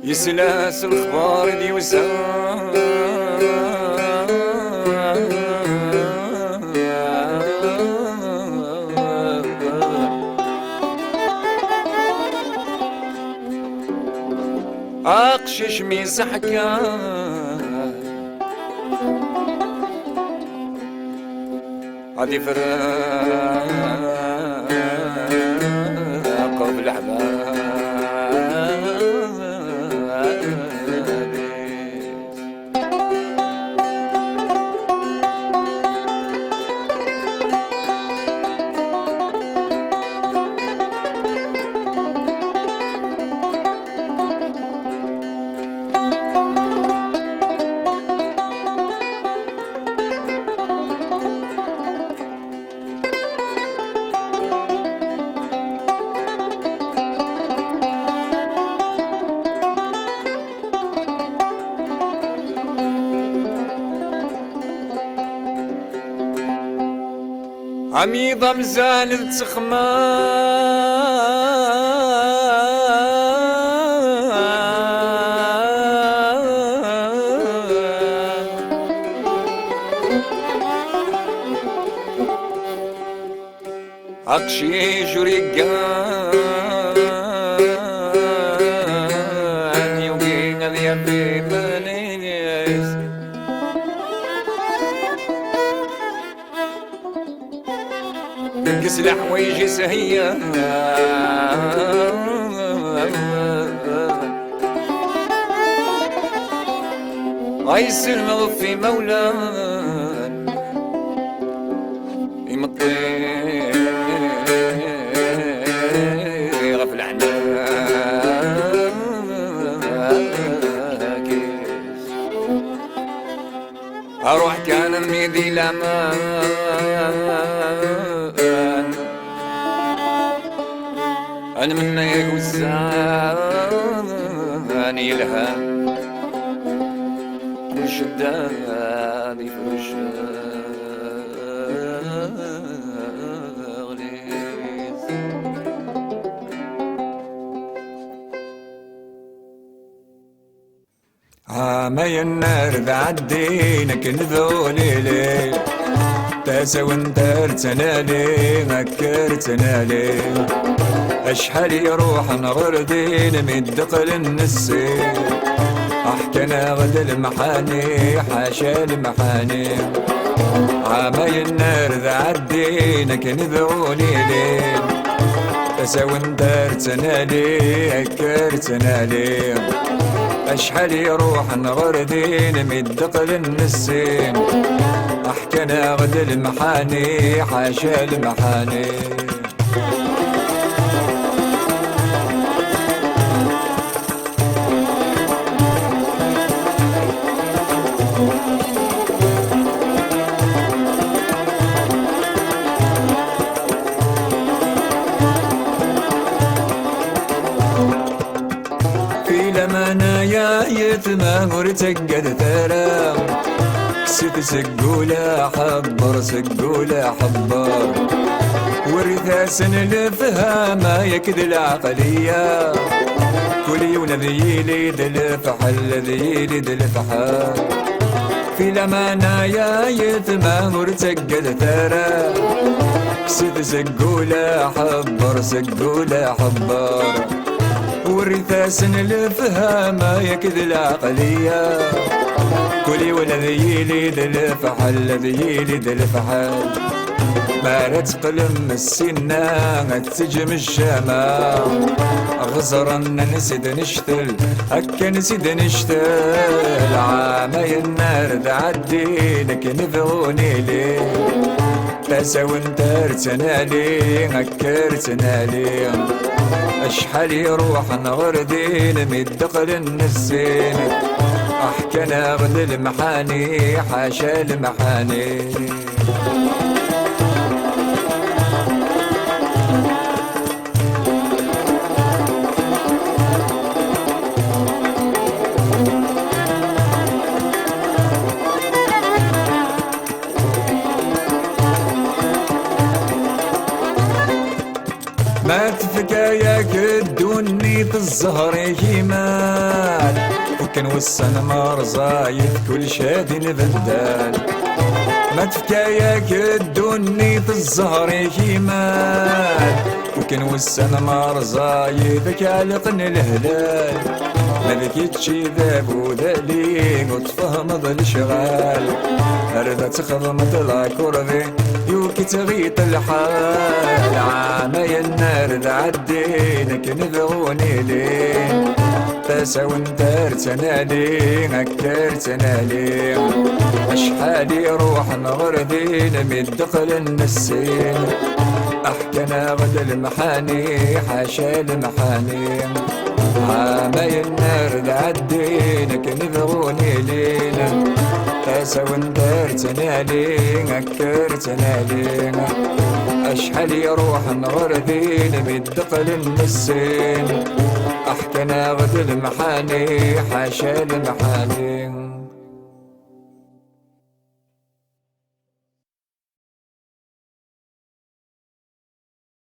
يسلاس الخبار دي وسام اقشش ميس حكا عادي فراق بالاحباب عميضة مزال تخمام عقشي جريقان يوقين اليبي منيس دقس لحويجي سهية عيس المغفي مولان يمطير في العناكيس اروح كان ميدي الامان انا منا يقوزان يلهام شداني فرش غليظ عامي النار بعدينا كنذولي لي تاسا وانترتنا لي مكرتنا لي اشحال يروح نغردين مدقل النسي احكنا غد المحاني حاشا المحاني عامي النار ذا عدينا كنذولي ليل تساون دارتنا لي اكرتنا لي اشحال يروح نغردين مدقل النسيم احكنا غد المحاني حاشا المحاني يتما مرتقد ثرى كسيت سقولة حبر سقولة حبر ورثاس الفهامة يكد العقلية كل يوم ذيلي دلفحل ذيلي دلفحل في لمانا يا يتما مرتقد ثرى كسيت سقولة حبر سقولة حبر ورثاس الفهامة يكد العقلية كلي ولا ذيلي دلفحل ذيلي دلفحل ما تقلم السنة تسجم الشامة غزرا نسيد نشتل هكا نسيد نشتل عامي النار تعدي لك نذوني لي تاسا وانترتنا لي هكرتنا لي اشحال يروح نغردين مدقل النسين احكنا غد المحاني حاشا المحاني ما تفكاياك الدوني في الزهر كيمال وكان وسن مرزايد كل شادي نبدال ما تفكاياك الدوني في الزهر كيمال وكان وسن مرزايد كالقن الهلال ما ذكيتش ذاب وذالين وتفهم ظل شغال هردا تخدمت الكربي يوكي تغيط الحال عامي النار ذا عدينك نذغوني لين تاسا وانتار تنالين اكتر تنالين اشحالي روح نغردين من دخل النسين احكنا غد المحاني حاشا المحاني عامي النار ذا عدينك نذغوني لين تاسا وندار تنالين اكر تنالين اشحال يروح نغردين بالدقل النسين احكنا غد المحاني حاشا المحاني